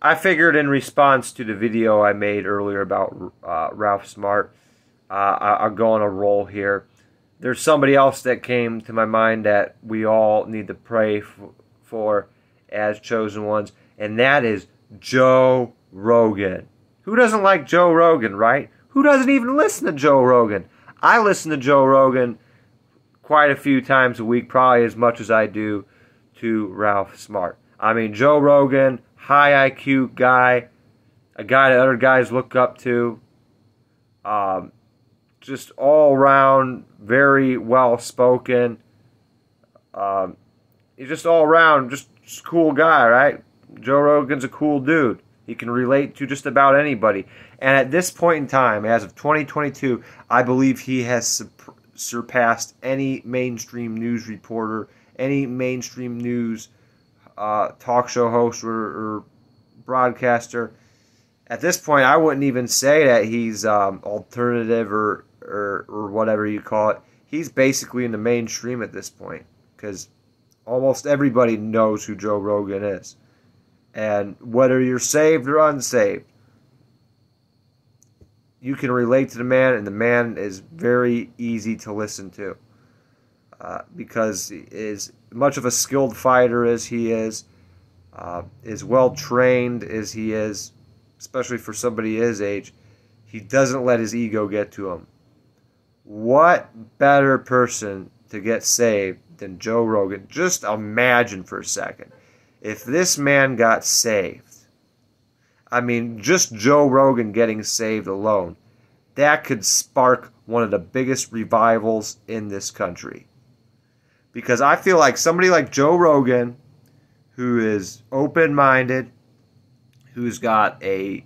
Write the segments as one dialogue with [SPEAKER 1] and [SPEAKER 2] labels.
[SPEAKER 1] I figured in response to the video I made earlier about Ralph Smart, I'll go on a roll here. There's somebody else that came to my mind that we all need to pray for as chosen ones, and that is Joe Rogan. Who doesn't like Joe Rogan, right? Who doesn't even listen to Joe Rogan? I listen to Joe Rogan quite a few times a week, probably as much as I do to Ralph Smart. I mean, Joe Rogan, high IQ guy, a guy that other guys look up to, just all around very well spoken. He's just all around just cool guy, right? Joe Rogan's a cool dude. He can relate to just about anybody. And at this point in time, as of 2022, I believe he has surpassed any mainstream news reporter, any mainstream news talk show host or broadcaster. At this point, I wouldn't even say that he's alternative or whatever you call it. He's basically in the mainstream at this point because almost everybody knows who Joe Rogan is. And whether you're saved or unsaved, you can relate to the man, and the man is very easy to listen to. Because as much of a skilled fighter as he is, as well trained as he is, especially for somebody his age, he doesn't let his ego get to him. What better person to get saved than Joe Rogan? Just imagine for a second. If this man got saved, I mean, just Joe Rogan getting saved alone, that could spark one of the biggest revivals in this country. Because I feel like somebody like Joe Rogan, who is open-minded, who's got a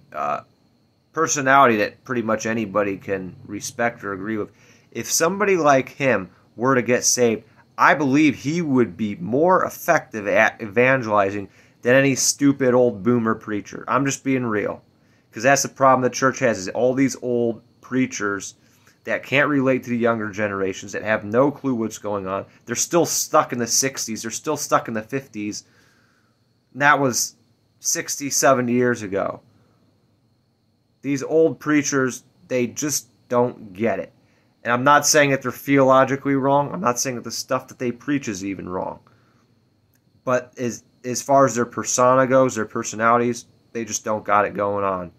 [SPEAKER 1] personality that pretty much anybody can respect or agree with, if somebody like him were to get saved, I believe he would be more effective at evangelizing than any stupid old boomer preacher. I'm just being real. Because that's the problem the church has, is all these old preachers that can't relate to the younger generations, that have no clue what's going on. They're still stuck in the 60s. They're still stuck in the 50s. And that was 60, 70 years ago. These old preachers, they just don't get it. And I'm not saying that they're theologically wrong. I'm not saying that the stuff that they preach is even wrong. But as far as their persona goes, their personalities, they just don't got it going on.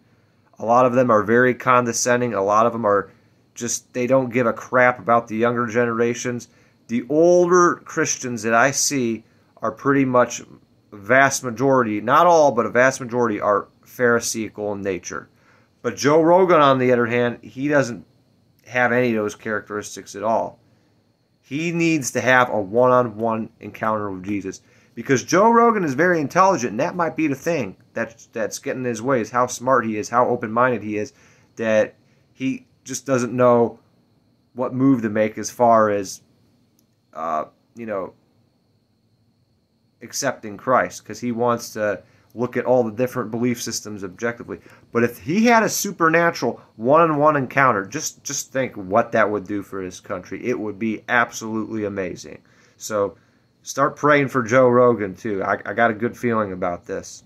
[SPEAKER 1] A lot of them are very condescending. A lot of them are just, they don't give a crap about the younger generations. The older Christians that I see are pretty much a vast majority, not all, but a vast majority are Pharisaical in nature. But Joe Rogan, on the other hand, he doesn't have any of those characteristics at all. He needs to have a one-on-one encounter with Jesus. Because Joe Rogan is very intelligent, and that might be the thing that's getting in his way, is how smart he is, how open-minded he is, that he just doesn't know what move to make as far as, accepting Christ. Because he wants to look at all the different belief systems objectively. But if he had a supernatural one-on-one encounter, just think what that would do for his country. It would be absolutely amazing. So start praying for Joe Rogan, too. I got a good feeling about this.